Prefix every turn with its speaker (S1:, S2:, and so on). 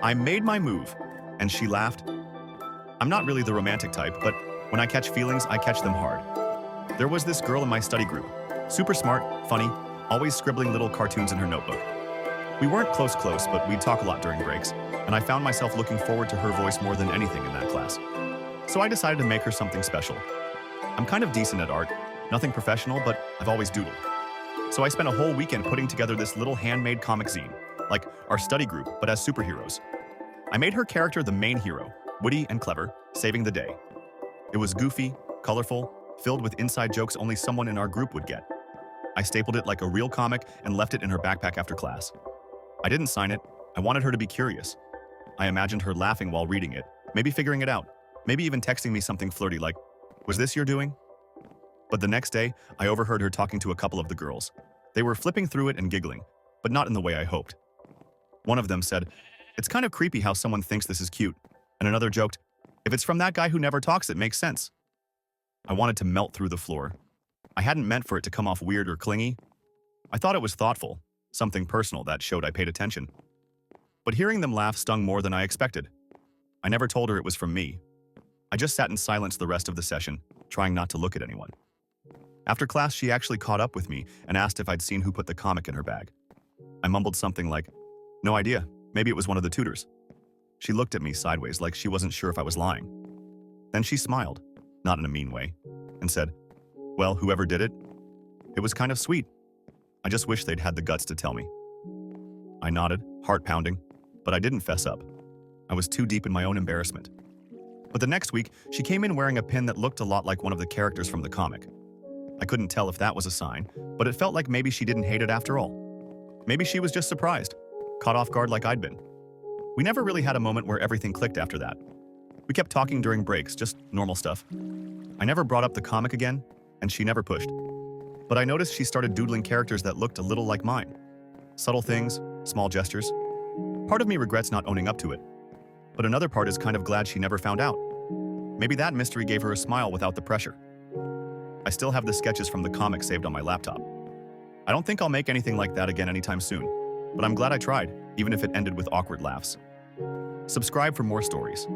S1: I made my move, and she laughed. I'm not really the romantic type, but when I catch feelings, I catch them hard. There was this girl in my study group, super smart, funny, always scribbling little cartoons in her notebook. We weren't close, but we'd talk a lot during breaks, and I found myself looking forward to her voice more than anything in that class. So I decided to make her something special. I'm kind of decent at art, nothing professional, but I've always doodled. So I spent a whole weekend putting together this little handmade comic zine, like our study group, but as superheroes. I made her character the main hero, witty and clever, saving the day. It was goofy, colorful, filled with inside jokes only someone in our group would get. I stapled it like a real comic and left it in her backpack after class. I didn't sign it. I wanted her to be curious. I imagined her laughing while reading it, maybe figuring it out, maybe even texting me something flirty like, "Was this your doing?" But the next day, I overheard her talking to a couple of the girls. They were flipping through it and giggling, but not in the way I hoped. One of them said, "It's kind of creepy how someone thinks this is cute." And another joked, "If it's from that guy who never talks, it makes sense." I wanted to melt through the floor. I hadn't meant for it to come off weird or clingy. I thought it was thoughtful, something personal that showed I paid attention. But hearing them laugh stung more than I expected. I never told her it was from me. I just sat in silence the rest of the session, trying not to look at anyone. After class, she actually caught up with me and asked if I'd seen who put the comic in her bag. I mumbled something like, "No idea, maybe it was one of the tutors." She looked at me sideways like she wasn't sure if I was lying. Then she smiled, not in a mean way, and said, "Well, whoever did it, it was kind of sweet. I just wish they'd had the guts to tell me." I nodded, heart pounding, but I didn't fess up. I was too deep in my own embarrassment. But the next week, she came in wearing a pin that looked a lot like one of the characters from the comic. I couldn't tell if that was a sign, but it felt like maybe she didn't hate it after all. Maybe she was just surprised, caught off guard like I'd been. We never really had a moment where everything clicked after that. We kept talking during breaks, just normal stuff. I never brought up the comic again, and she never pushed. But I noticed she started doodling characters that looked a little like mine. Subtle things, small gestures. Part of me regrets not owning up to it, but another part is kind of glad she never found out. Maybe that mystery gave her a smile without the pressure. I still have the sketches from the comic saved on my laptop. I don't think I'll make anything like that again anytime soon, but I'm glad I tried, even if it ended with awkward laughs. Subscribe for more stories.